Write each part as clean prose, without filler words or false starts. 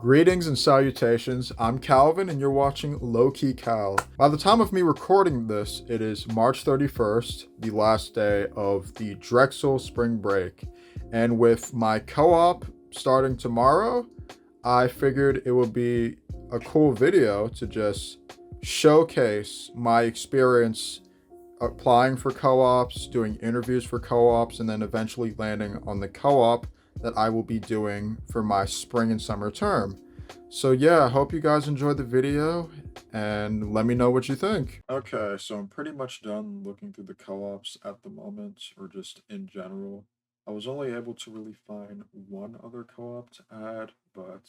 Greetings and salutations. I'm Calvin, and you're watching Low Key Cal. By the time of me recording this, it is March 31st, the last day of the Drexel spring break. And with my co op starting tomorrow, I figured it would be a cool video to just showcase my experience applying for co ops, doing interviews for co ops, and then eventually landing on the co op that I will be doing for my spring and summer term. So yeah, I hope you guys enjoyed the video and let me know what you think. Okay, so I'm pretty much done looking through the co-ops at the moment, or just in general. I was only able to really find one other co-op to add, but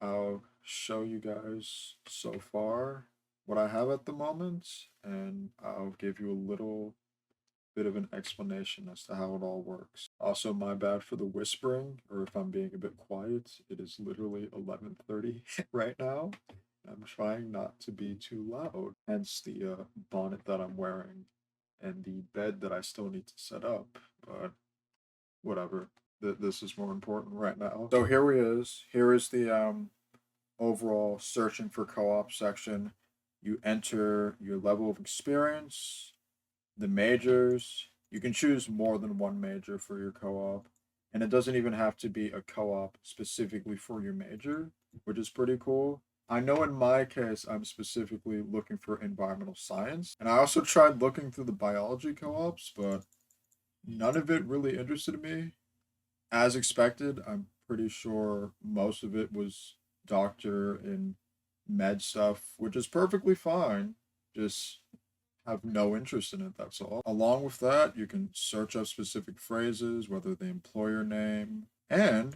I'll show you guys so far what I have at the moment, and I'll give you a little bit of an explanation as to how it all works. Also, my bad for the whispering, or if I'm being a bit quiet. It is literally 11:30 right now. I'm trying not to be too loud, hence the bonnet that I'm wearing and the bed that I still need to set up, but whatever. This is more important right now. So here we is. Here is the overall searching for co-op section. You enter your level of experience, the majors. You can choose more than one major for your co-op, and it doesn't even have to be a co-op specifically for your major, which is pretty cool. I know in my case, I'm specifically looking for environmental science, and I also tried looking through the biology co-ops, but none of it really interested me. As expected, I'm pretty sure most of it was doctor and med stuff, which is perfectly fine. Just have no interest in it, that's all. Along with that, you can search up specific phrases, whether the employer name and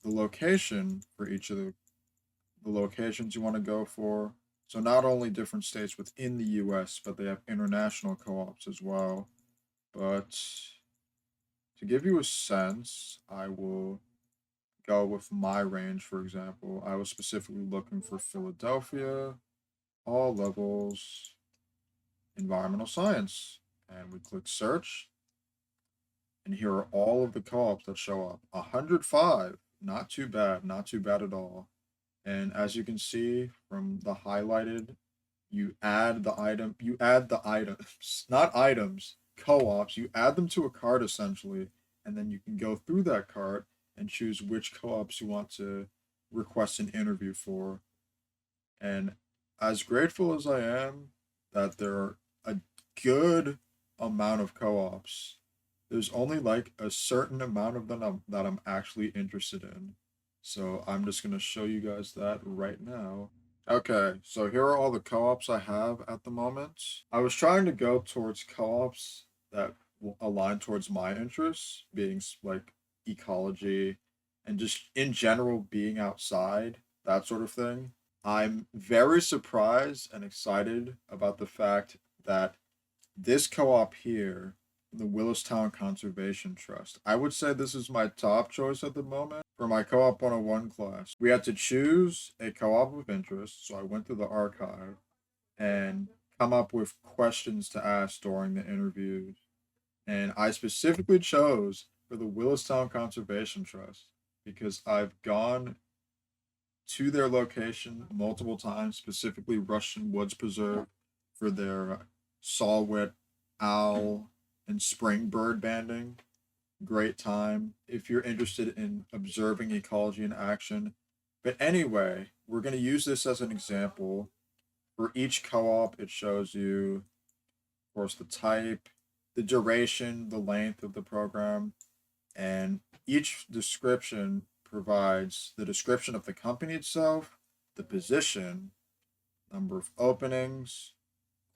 the location for each of the locations you want to go for. So not only different states within the US, but they have international co-ops as well. But to give you a sense, I will go with my range, for example. I was specifically looking for Philadelphia, all levels, environmental science, and we click search, and here are all of the co-ops that show up. 105, not too bad, not too bad at all. And as you can see from the highlighted, you add the items, not items, co-ops, you add them to a cart essentially, and then you can go through that cart and choose which co-ops you want to request an interview for. And as grateful as I am that there are a good amount of co-ops, there's only like a certain amount of them that I'm actually interested in. So I'm just going to show you guys that right now. Okay, so here are all the co-ops I have at the moment. I was trying to go towards co-ops that will align towards my interests, being like ecology and just in general being outside, that sort of thing. I'm very surprised and excited about the fact that this co-op here, the Willistown Conservation Trust, I would say this is my top choice at the moment for my co-op 101 class. We had to choose a co-op of interest, so I went through the archive and come up with questions to ask during the interviews. And I specifically chose for the Willistown Conservation Trust because I've gone to their location multiple times, specifically Russian Woods Preserve for their saw-whet owl and spring bird banding. Great time if you're interested in observing ecology in action. But anyway, we're going to use this as an example. For each co-op, it shows you, of course, the type, the duration, the length of the program, and each description provides the description of the company itself, the position, number of openings,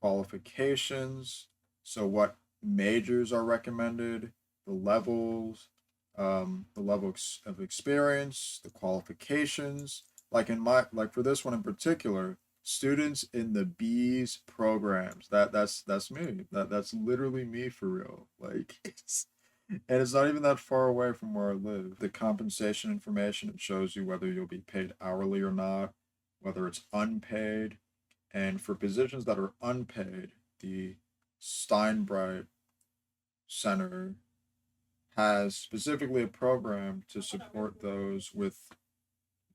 qualifications, so what majors are recommended, the levels, the level of experience, the qualifications. Like for this one in particular, students in the bees programs. That's me. That's literally me for real. Like and it's not even that far away from where I live. The compensation information, it shows you whether you'll be paid hourly or not, whether it's unpaid. And for positions that are unpaid, the Steinbright Center has specifically a program to support those with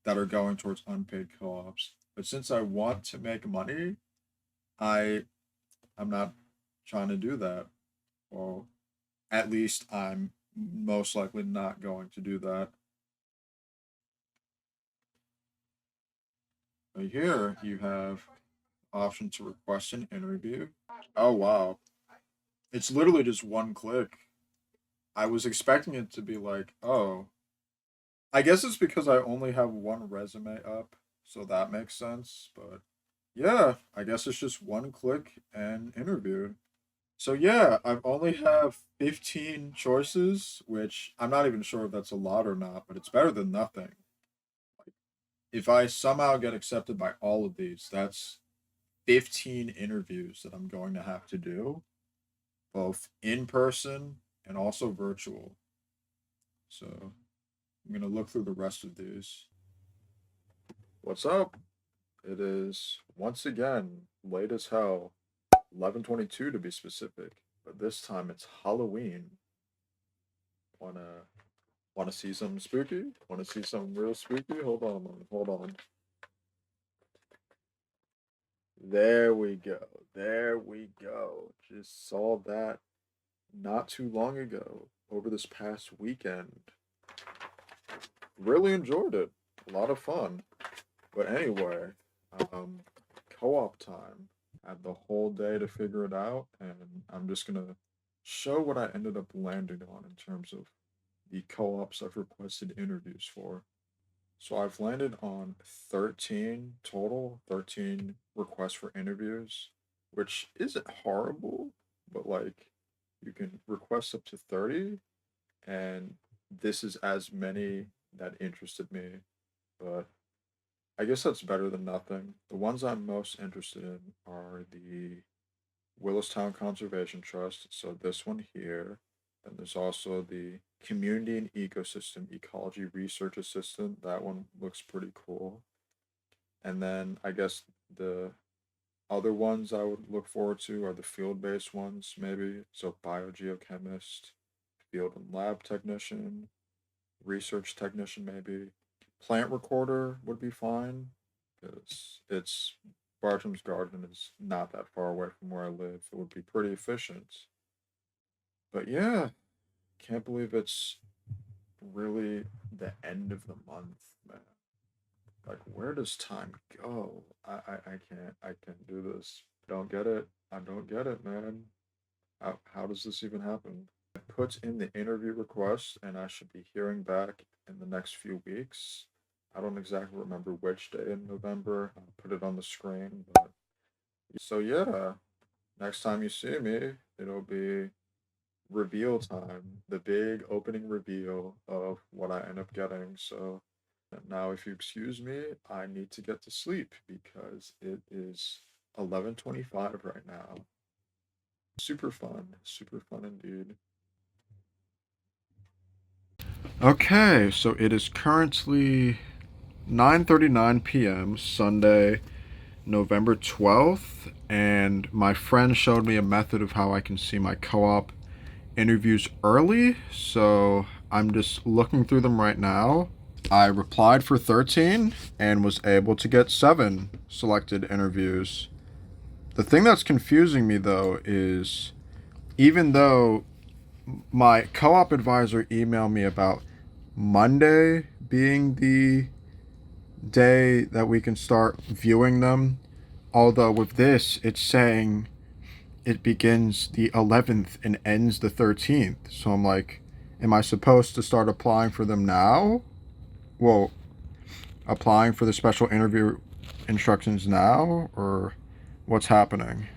that are going towards unpaid co-ops. But since I want to make money, I I'm not trying to do that. Well, at least I'm most likely not going to do that. But here you have option to request an interview. Oh wow. It's literally just one click. I was expecting it to be like, oh, I guess it's because I only have one resume up, so that makes sense. But yeah, I guess it's just one click and interview. So yeah, I've only have 15 choices, which I'm not even sure if that's a lot or not, but it's better than nothing. If I somehow get accepted by all of these, that's 15 interviews that I'm going to have to do, both in person and also virtual. So I'm going to look through the rest of these. What's up? It is once again late as hell, 11:22 to be specific, but this time it's Halloween. Wanna wanna see something spooky? Wanna see something real spooky? Hold on. There we go. There we go. Just saw that not too long ago over this past weekend. Really enjoyed it. A lot of fun. But anyway, um, co-op time. I had the whole day to figure it out, and I'm just gonna show what I ended up landing on in terms of the co-ops I've requested interviews for. So I've landed on 13 total, 13 requests for interviews, which isn't horrible, but like you can request up to 30, and this is as many that interested me, but I guess that's better than nothing. The ones I'm most interested in are the Willistown Conservation Trust, so this one here. And there's also the Community and Ecosystem Ecology Research Assistant. That one looks pretty cool. And then I guess the other ones I would look forward to are the field-based ones, maybe. So biogeochemist, field and lab technician, research technician, maybe. Plant recorder would be fine because it's Bartram's Garden is not that far away from where I live. It would be pretty efficient. But yeah, can't believe it's really the end of the month, man. Like, where does time go? I can't do this. Don't get it. I don't get it, man. How does this even happen? I put in the interview request and I should be hearing back in the next few weeks. I don't exactly remember which day in November. I'll put it on the screen, but so yeah, next time you see me, it'll be reveal time, the big opening reveal of what I end up getting. So now, if you excuse me, I need to get to sleep because it is 11:25 right now. Super fun indeed. Okay, so it is currently 9:39 p.m. Sunday, November 12th, and my friend showed me a method of how I can see my co-op interviews early, so I'm just looking through them right now. I replied for 13 and was able to get 7 selected interviews. The thing that's confusing me though is even though my co-op advisor emailed me about Monday being the day that we can start viewing them, although with this it's saying it begins the 11th and ends the 13th. So I'm like, am I supposed to start applying for them now? Well, applying for the special interview instructions now, or what's happening?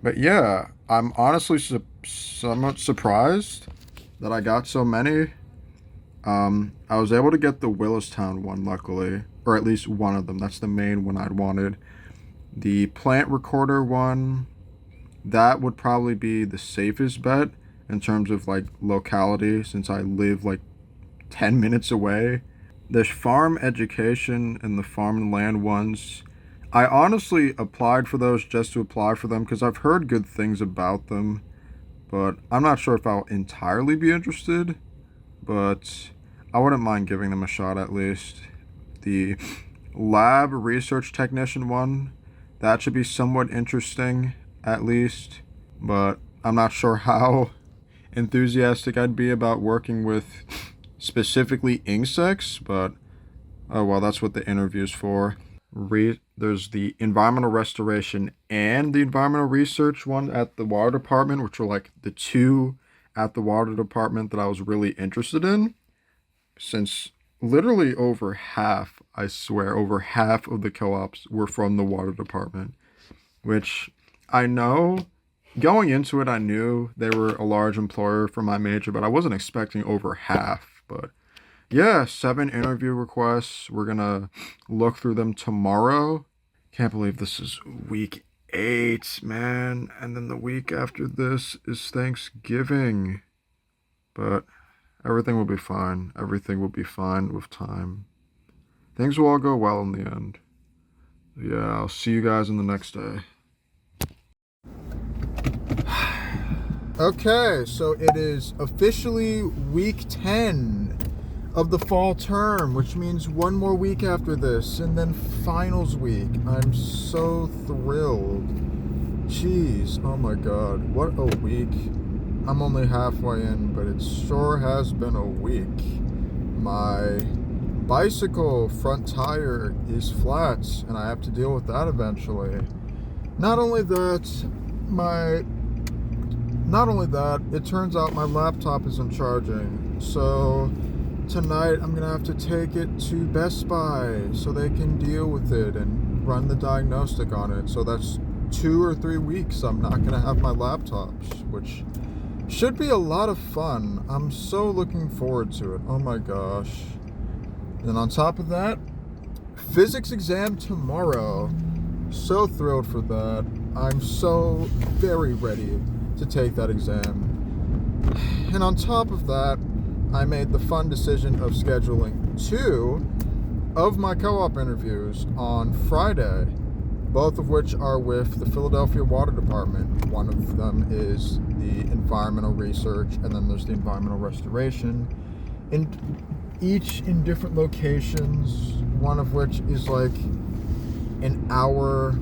But yeah, I'm honestly somewhat surprised that I got so many. I was able to get the Willistown one, luckily, or at least one of them. That's the main one I'd wanted. The plant recorder one, that would probably be the safest bet in terms of like locality, since I live like 10 minutes away. The farm education and the farm and land ones, I honestly applied for those just to apply for them because I've heard good things about them, but I'm not sure if I'll entirely be interested, but I wouldn't mind giving them a shot at least. The lab research technician one, that should be somewhat interesting, at least. But I'm not sure how enthusiastic I'd be about working with specifically insects, but oh well, that's what the interview's for. There's the environmental restoration and the environmental research one at the water department, which are like the two at the water department that I was really interested in, since literally over half, I swear, over half of the co-ops were from the water department, which I know going into it, I knew they were a large employer for my major, but I wasn't expecting over half. But yeah, 7 interview requests. We're gonna look through them tomorrow. Can't believe this is week 8, man. And then the week after this is Thanksgiving. But everything will be fine. Everything will be fine with time. Things will all go well in the end. Yeah, I'll see you guys in the next day. Okay, so it is officially week 10 of the fall term, which means one more week after this, and then finals week. I'm so thrilled. Jeez, oh my god, what a week. I'm only halfway in, but it sure has been a week. My bicycle front tire is flat, and I have to deal with that eventually. Not only that, it turns out my laptop isn't charging. So tonight I'm gonna have to take it to Best Buy so they can deal with it and run the diagnostic on it. So that's 2 or 3 weeks I'm not gonna have my laptop, which should be a lot of fun. I'm so looking forward to it. Oh my gosh. And on top of that, physics exam tomorrow. So thrilled for that. I'm so very ready to take that exam. And on top of that, I made the fun decision of scheduling 2 of my co-op interviews on Friday, both of which are with the Philadelphia Water Department. One of them is the environmental research, and then there's the environmental restoration. And each in different locations, one of which is like an hour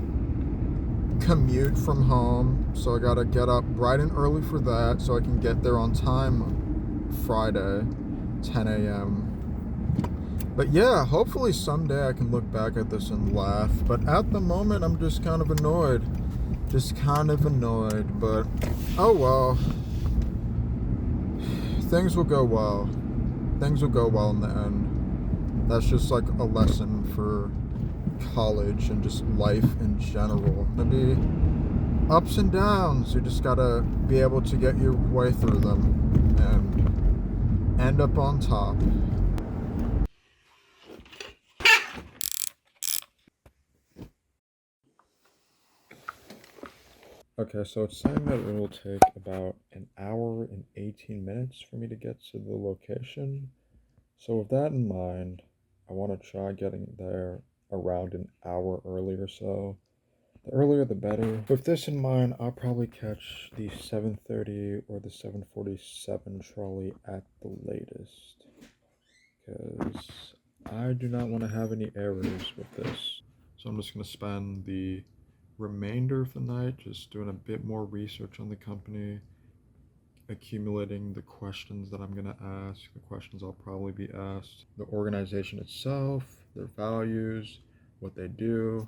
commute from home, so I gotta get up bright and early for that so I can get there on time Friday, 10 a.m. But yeah, hopefully someday I can look back at this and laugh, but at the moment I'm just kind of annoyed, but oh well, things will go well in the end. That's just like a lesson for college and just life in general. There'll be ups and downs. You just gotta be able to get your way through them and end up on top. Okay, so it's saying that it will take about an hour and 18 minutes for me to get to the location. So with that in mind, I want to try getting there around an hour early or so. The earlier the better. With this in mind, I'll probably catch the 7:30 or the 7:47 trolley at the latest, because I do not want to have any errors with this. So I'm just going to spend the remainder of the night just doing a bit more research on the company, accumulating the questions that I'm going to ask, the questions I'll probably be asked, the organization itself, their values, what they do.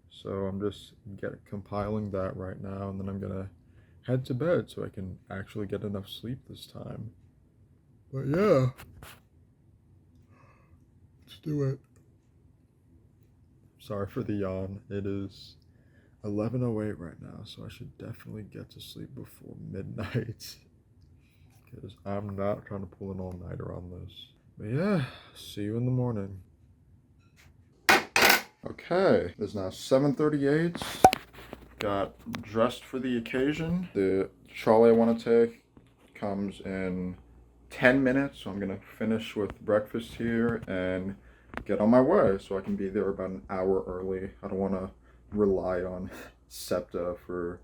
So I'm just compiling that right now, and then I'm going to head to bed so I can actually get enough sleep this time. But yeah, let's do it. Sorry for the yawn. It is 11:08 right now, so I should definitely get to sleep before midnight, because I'm not trying to pull an all-nighter on this. But yeah, see you in the morning. Okay, it's now 7:38. Got dressed for the occasion. The trolley I want to take comes in 10 minutes, so I'm gonna finish with breakfast here and get on my way so I can be there about an hour early. I don't want to rely on SEPTA for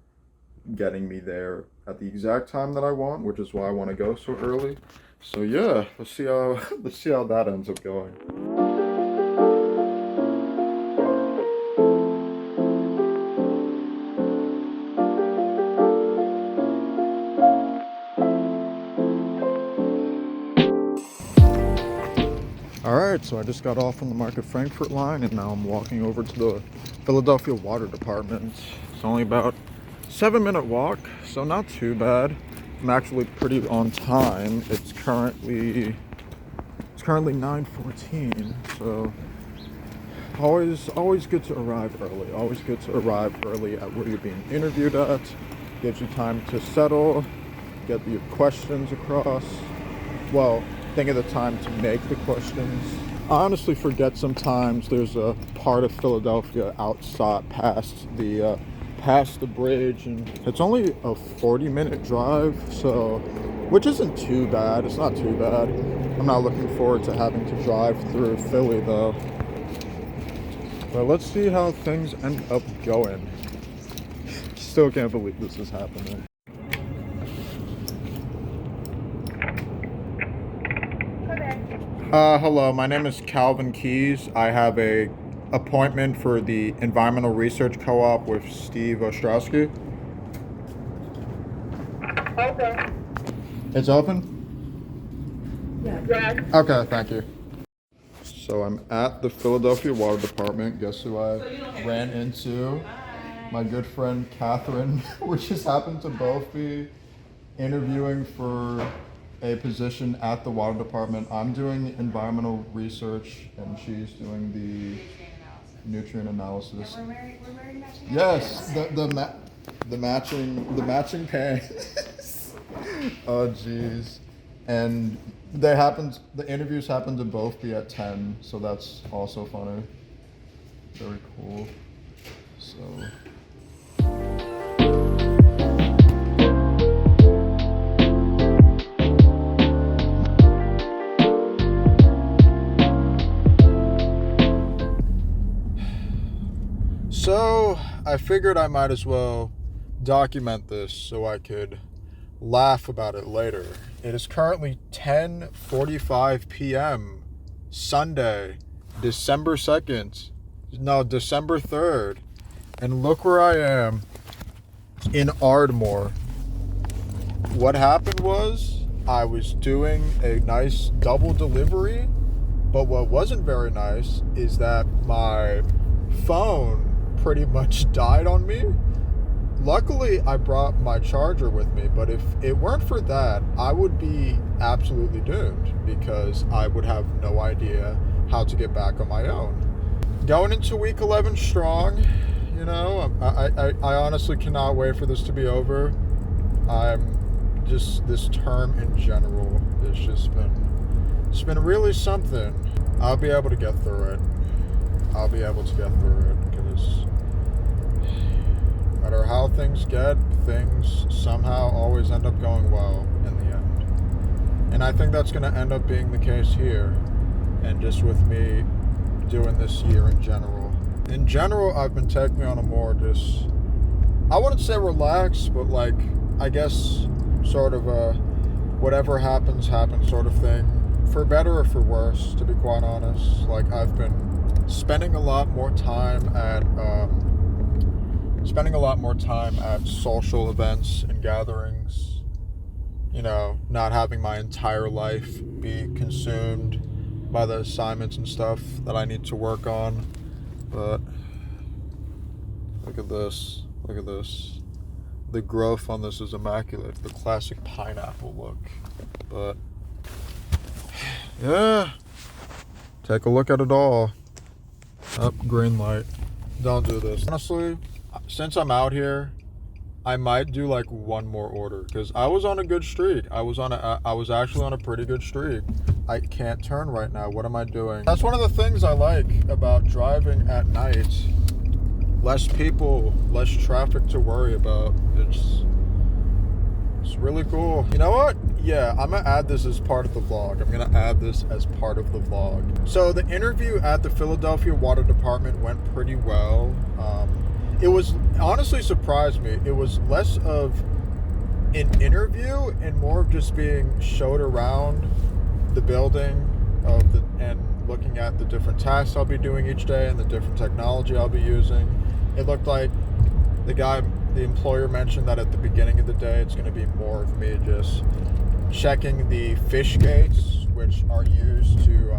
getting me there at the exact time that I want, which is why I want to go so early. So yeah, let's see how that ends up going. right, so I just got off on the Market Frankfurt line and now I'm walking over to the Philadelphia Water Department. It's only about 7-minute walk, so not too bad. I'm actually pretty on time. It's currently 9:14, so always good to arrive early. Always good to arrive early at where you're being interviewed at. Gives you time to settle, get your questions across. Well, think of the time to make the questions. I honestly forget sometimes there's a part of Philadelphia outside past the bridge, and it's only a 40-minute drive, so which isn't too bad. It's not too bad. I'm not looking forward to having to drive through Philly though. But let's see how things end up going. Still can't believe this is happening. Hello, my name is Calvin Keys. I have a appointment for the Environmental Research Co-op with Steve Ostrowski. Okay. It's open? Yeah. Okay, thank you. So I'm at the Philadelphia Water Department. Guess who I ran into? My good friend Catherine. We just happened to both be interviewing for a position at the water department. I'm doing environmental research and she's doing the nutrient analysis. We're married matching. Yes, the matching pants. Oh jeez. And the interviews happen to both be at 10, so that's also funny. Very cool. So I figured I might as well document this so I could laugh about it later. It is currently 10:45 p.m. Sunday, December 3rd. And look where I am in Ardmore. What happened was I was doing a nice double delivery, but what wasn't very nice is that my phone pretty much died on me. Luckily, I brought my charger with me, but if it weren't for that, I would be absolutely doomed because I would have no idea how to get back on my own. Going into week 11 strong, you know, I honestly cannot wait for this to be over. This term in general it's been really something. I'll be able to get through it. Because no matter how things get, things somehow always end up going well in the end. And I think that's going to end up being the case here, and just with me doing this year in general. In general, I've been taking on a more I wouldn't say relaxed, but like, I guess sort of a whatever happens sort of thing, for better or for worse, to be quite honest. Like, I've been spending a lot more time at social events and gatherings, you know, not having my entire life be consumed by the assignments and stuff that I need to work on. But look at this. The growth on this is immaculate. The classic pineapple look. But yeah, take a look at it all. Up, green light. Don't do this. Honestly, since I'm out here, I might do like one more order because I was on a good streak. I was actually on a pretty good streak. I can't turn right now. What am I doing? That's one of the things I like about driving at night. Less people, less traffic to worry about. It's really cool. You know what? Yeah, I'm gonna add this as part of the vlog. So the interview at the Philadelphia Water Department went pretty well. It was honestly surprised me. It was less of an interview and more of just being showed around the building and looking at the different tasks I'll be doing each day and the different technology I'll be using. It looked like the employer mentioned that at the beginning of the day it's going to be more of me just checking the fish gates, which are used to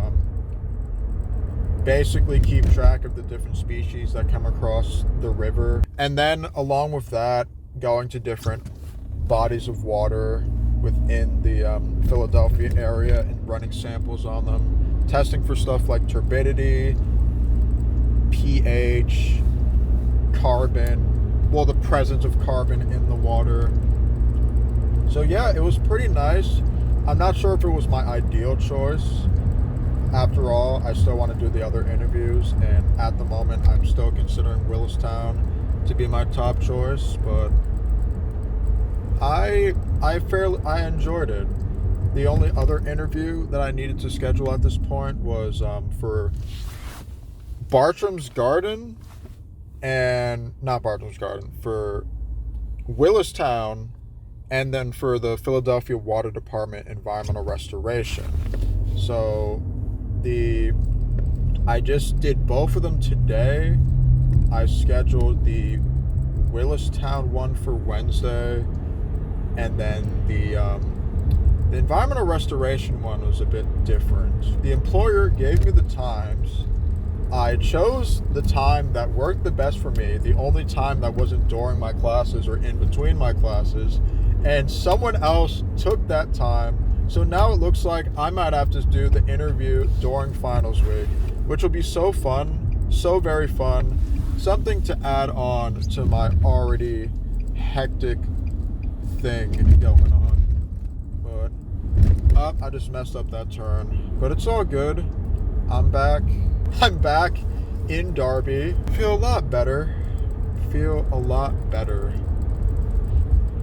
basically keep track of the different species that come across the river. And then along with that, going to different bodies of water within the Philadelphia area and running samples on them, testing for stuff like turbidity, pH, carbon, well, the presence of carbon in the water. So yeah, it was pretty nice. I'm not sure if it was my ideal choice. After all, I still want to do the other interviews, and at the moment I'm still considering Willistown to be my top choice, but I enjoyed it. The only other interview that I needed to schedule at this point was for Bartram's Garden, and not Bartram's Garden, for Willistown, and then for the Philadelphia Water Department Environmental Restoration. So I just did both of them today. I scheduled the Willistown one for Wednesday, and then the environmental restoration one was a bit different. The employer gave me the times. I chose the time that worked the best for me, the only time that wasn't during my classes or in between my classes, and someone else took that time. So now it looks like I might have to do the interview during finals week, which will be so fun, so very fun. Something to add on to my already hectic thing going on. But I just messed up that turn. But it's all good. I'm back in Derby. Feel a lot better.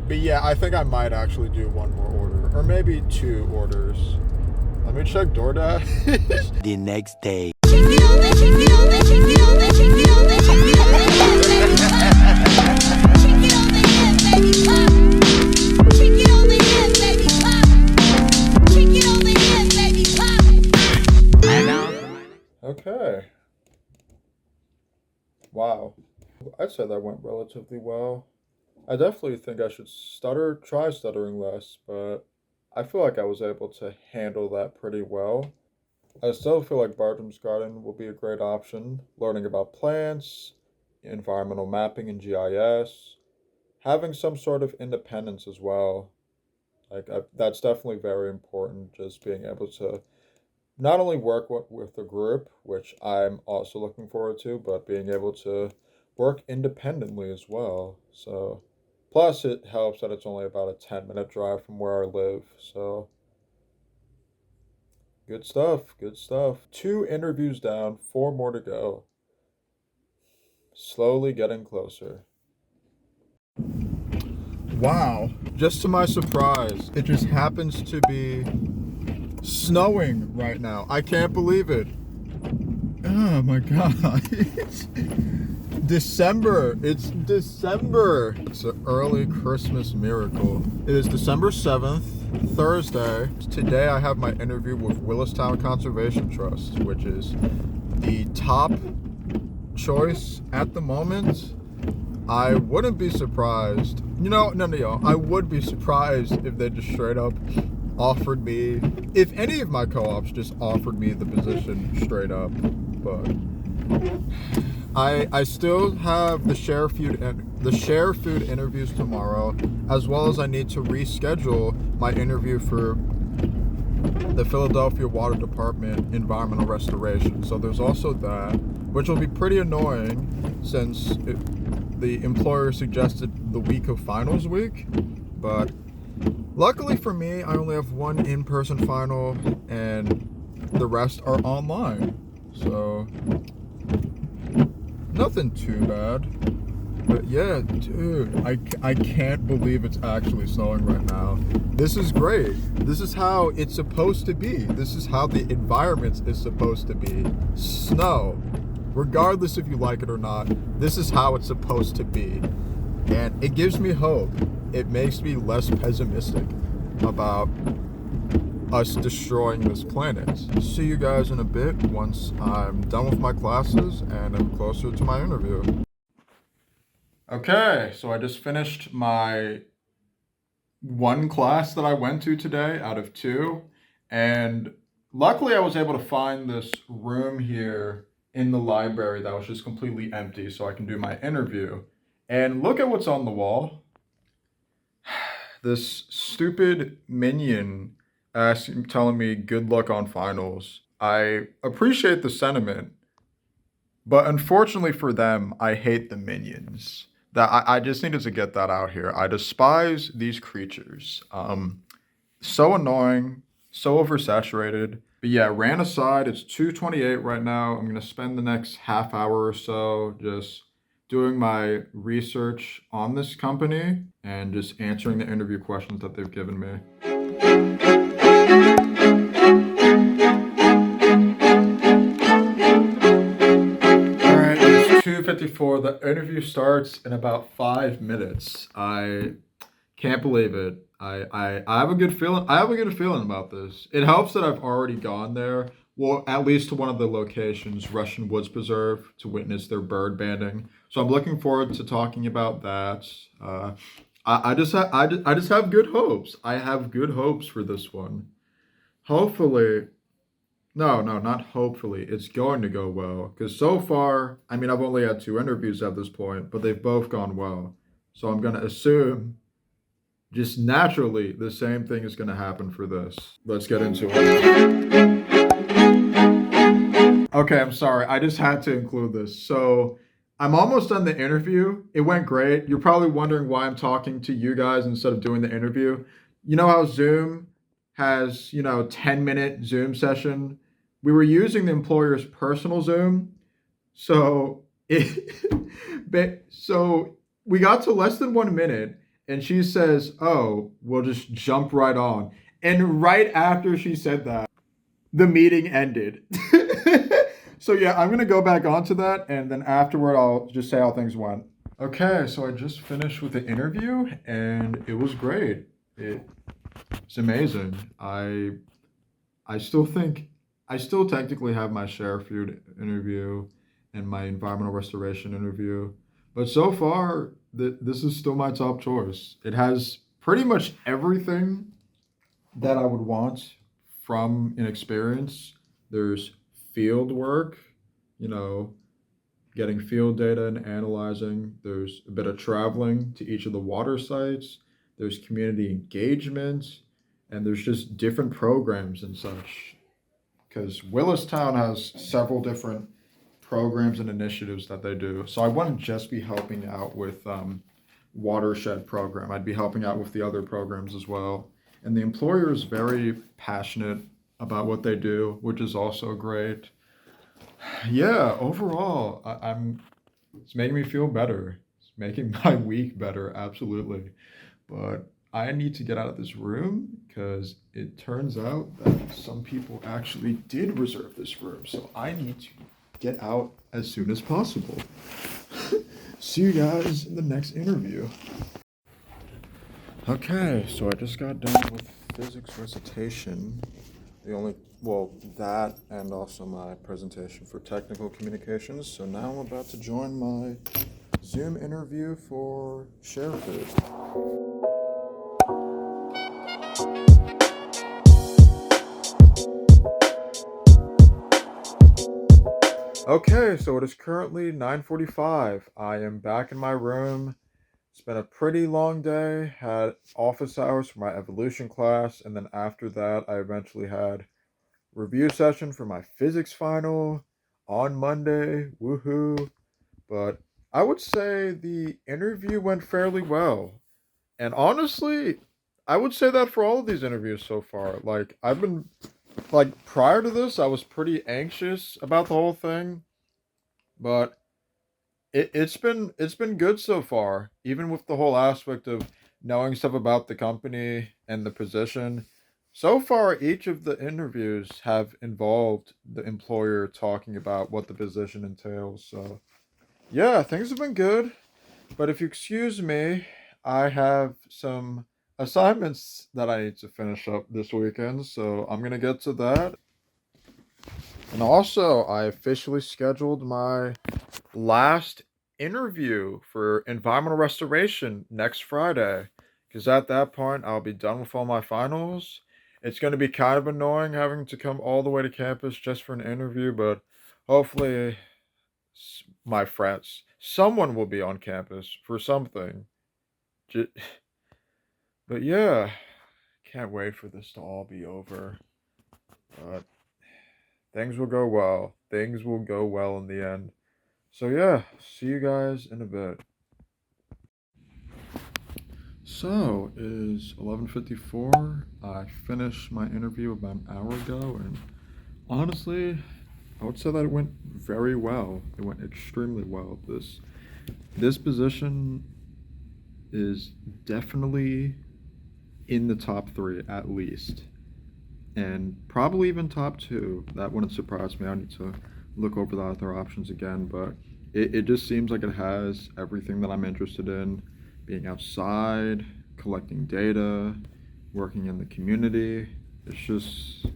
But yeah, I think I might actually do one more order, or maybe 2 orders. Let me check DoorDash. The next day. Okay. Wow. I'd say that went relatively well. I definitely think I should try stuttering less, but I feel like I was able to handle that pretty well. I still feel like Bartram's Garden will be a great option. Learning about plants, environmental mapping and GIS, having some sort of independence as well. That's definitely very important, just being able to not only work with the group, which I'm also looking forward to, but being able to work independently as well. So, plus it helps that it's only about a 10-minute drive from where I live. So, good stuff. 2 interviews down, 4 more to go. Slowly getting closer. Wow. Just to my surprise, it just happens to be snowing right now. I can't believe it. Oh my god. December. It's December. It's an early Christmas miracle. It is December 7th, Thursday. Today I have my interview with Willistown Conservation Trust, which is the top choice at the moment. I wouldn't be surprised. No, I would be surprised if they just straight up offered me, if any of my co-ops just offered me the position straight up. But I still have the share food interviews tomorrow, as well as I need to reschedule my interview for the Philadelphia Water Department Environmental Restoration. So there's also that, which will be pretty annoying since the employer suggested the week of finals week. But luckily for me, I only have one in-person final and the rest are online. So nothing too bad. But yeah, dude, I can't believe it's actually snowing right now. This is great. This is how it's supposed to be. This is how the environment is supposed to be. Snow. Regardless if you like it or not, this is how it's supposed to be. And it gives me hope. It makes me less pessimistic about us destroying this planet. See you guys in a bit once I'm done with my classes and I'm closer to my interview. Okay, so I just finished my 1 class that I went to today out of 2, and luckily I was able to find this room here in the library that was just completely empty so I can do my interview. And look at what's on the wall. This stupid minion telling me good luck on finals. I appreciate the sentiment, but unfortunately for them, I hate the minions. I just needed to get that out here. I despise these creatures. So annoying, so oversaturated. But yeah, ran aside. It's 2:28 right now. I'm gonna spend the next half hour or so just doing my research on this company and just answering the interview questions that they've given me. All right, it's 2:54. The interview starts in about 5 minutes. I can't believe it. I have a good feeling. I have a good feeling about this. It helps that I've already gone there. Well, at least to one of the locations, Russian Woods Preserve, to witness their bird banding. So I'm looking forward to talking about that. I just have good hopes. I have good hopes for this one. Hopefully, no, not hopefully. It's going to go well because so far, I mean, I've only had two interviews at this point, but they've both gone well. So I'm gonna assume just naturally the same thing is going to happen for this. Let's get into it. Okay, I'm sorry. I just had to include this. So I'm almost done the interview. It went great. You're probably wondering why I'm talking to you guys instead of doing the interview. You know how Zoom has, 10-minute Zoom session? We were using the employer's personal Zoom. So so we got to less than 1 minute and she says, "Oh, we'll just jump right on." And right after she said that, the meeting ended. So yeah, I'm gonna go back onto that, and then afterward, I'll just say how things went. Okay, so I just finished with the interview, and it was great. It's amazing. I still think I still technically have my sheriff food interview and my environmental restoration interview, but so far, this is still my top choice. It has pretty much everything that I would want from an experience. There's field work, you know, getting field data and analyzing. There's a bit of traveling to each of the water sites. There's community engagement, and there's just different programs and such. Because Willistown has several different programs and initiatives that they do. So I wouldn't just be helping out with watershed program. I'd be helping out with the other programs as well. And the employer is very passionate about what they do, which is also great. Yeah, overall, it's making me feel better. It's making my week better, absolutely. But I need to get out of this room because it turns out that some people actually did reserve this room. So I need to get out as soon as possible. See you guys in the next interview. Okay, so I just got done with physics recitation. That and also my presentation for technical communications. So now I'm about to join my Zoom interview for ShareFit. Okay, so it is currently 9:45. I am back in my room. It's been a pretty long day. Had office hours for my evolution class, and then after that, I eventually had review session for my physics final on Monday. Woohoo! But I would say the interview went fairly well. And honestly, I would say that for all of these interviews so far. Prior to this, I was pretty anxious about the whole thing, but it's been good so far, even with the whole aspect of knowing stuff about the company and the position. So far, each of the interviews have involved the employer talking about what the position entails. So, yeah, things have been good. But if you excuse me, I have some assignments that I need to finish up this weekend. So, I'm going to get to that. And also, I officially scheduled my last interview for environmental restoration next Friday. Because at that point, I'll be done with all my finals. It's going to be kind of annoying having to come all the way to campus just for an interview, but Hopefully, my friends, someone will be on campus for something. Ju- But yeah, can't wait for this to all be over. But things will go well. Things will go well in the end. So yeah, see you guys in a bit. So it is 11:54. I finished my interview about an hour ago, and honestly, I would say that it went very well. It went extremely well. This position is definitely in the top three at least, and probably even top two. That wouldn't surprise me. I need to look over the other options again, but it just seems like it has everything that I'm interested in: being outside, collecting data, working in the community. It's just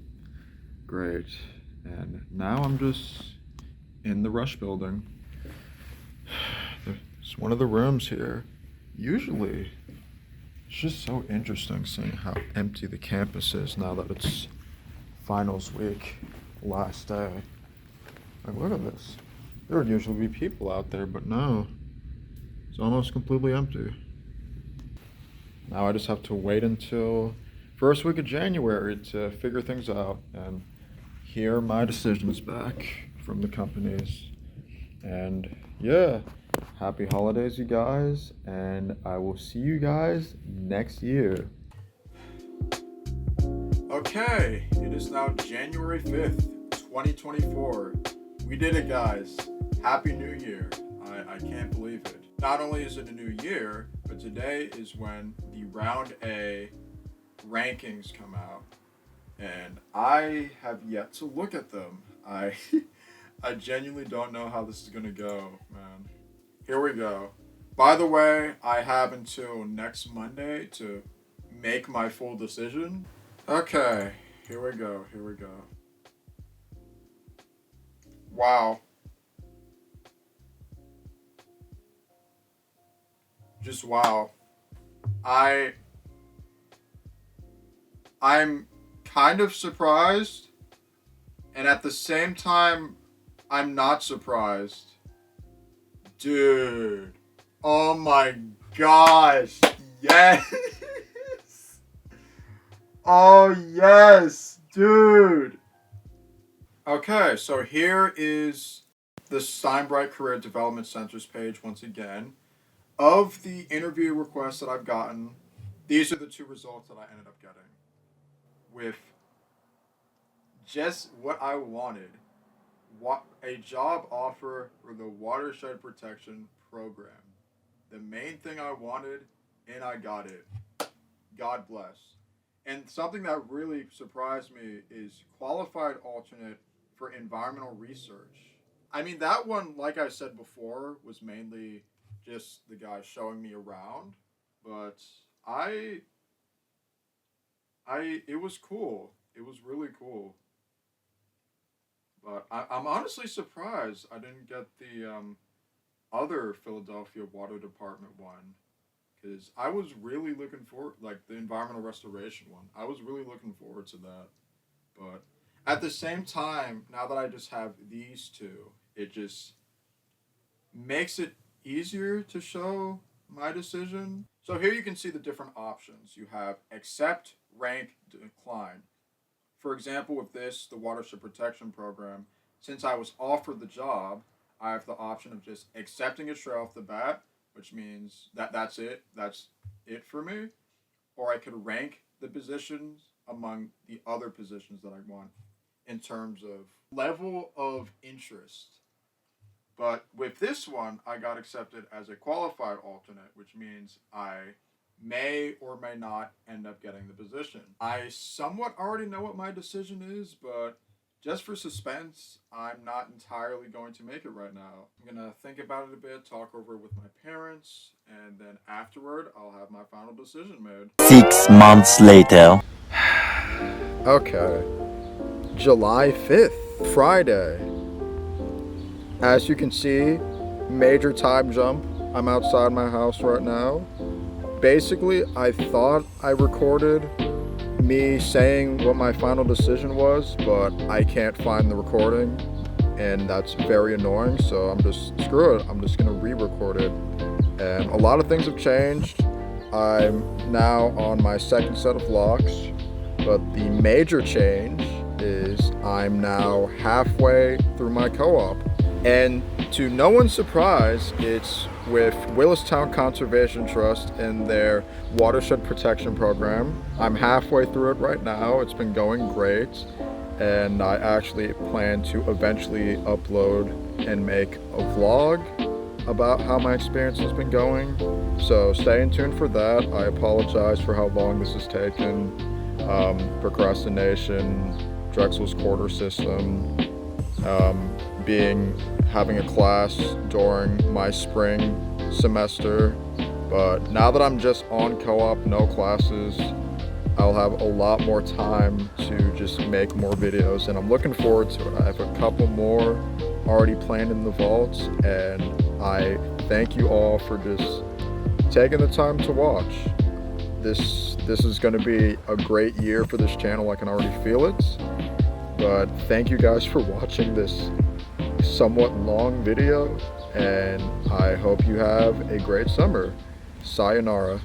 great. And now I'm just in the Rush building. It's one of the rooms here. Usually, it's just so interesting seeing how empty the campus is now that it's finals week, last day. Like, look at this. There would usually be people out there, but no. It's almost completely empty. Now I just have to wait until first week of January to figure things out and hear my decisions back from the companies. And yeah, happy holidays, you guys, and I will see you guys next year. Okay, it is now January 5th, 2024. We did it, guys. Happy New Year. I can't believe it. Not only is it a new year, but today is when the Round A rankings come out. And I have yet to look at them. I I genuinely don't know how this is going to go, man. Here we go. By the way, I have until next Monday to make my full decision. Okay, here we go. Here we go. Wow. Just wow. I I'm kind of surprised, and at the same time I'm not surprised. Dude. Oh my gosh. Yes. Oh yes, dude. Okay, so here is the Steinbright Career Development Center's page once again. Of the interview requests that I've gotten, these are the two results that I ended up getting. With just what I wanted. A job offer for the watershed protection program. The main thing I wanted, and I got it. God bless. And something that really surprised me is qualified alternate for environmental research. I mean, that one, like I said before, was mainly just the guy showing me around, but it was cool. It was really cool. But I'm honestly surprised I didn't get the other Philadelphia Water Department one, because I was really looking forward, like the environmental restoration one. I was really looking forward to that. But at the same time, now that I just have these two, it just makes it easier to show my decision. So here you can see the different options. You have accept, rank, decline. For example, with this, the watershed protection program, since I was offered the job, I have the option of just accepting it straight off the bat, which means that's it. That's it for me. Or I could rank the positions among the other positions that I want in terms of level of interest. But with this one, I got accepted as a qualified alternate, which means I may or may not end up getting the position. I somewhat already know what my decision is, but just for suspense, I'm not entirely going to make it right now. I'm going to think about it a bit, talk over it with my parents, and then afterward, I'll have my final decision made. 6 months later. Okay. July 5th, Friday. As you can see, major time jump. I'm outside my house right now. Basically, I thought I recorded me saying what my final decision was, but I can't find the recording. and that's very annoying. So I'm just, screw it, I'm just gonna re-record it. And a lot of things have changed. I'm now on my second set of vlogs, but the major change is I'm now halfway through my co-op. And to no one's surprise, it's with Willistown Conservation Trust and their watershed protection program. I'm halfway through it right now. It's been going great, and I actually plan to eventually upload and make a vlog about how my experience has been going. So stay in tune for that. I apologize for how long this has taken. Procrastination, Drexel's quarter system, having a class during my spring semester. But now that I'm just on co-op, no classes, I'll have a lot more time to just make more videos, and I'm looking forward to it. I have a couple more already planned in the vaults, and I thank you all for just taking the time to watch. This is going to be a great year for this channel. I can already feel it. But thank you guys for watching this somewhat long video, and I hope you have a great summer. Sayonara.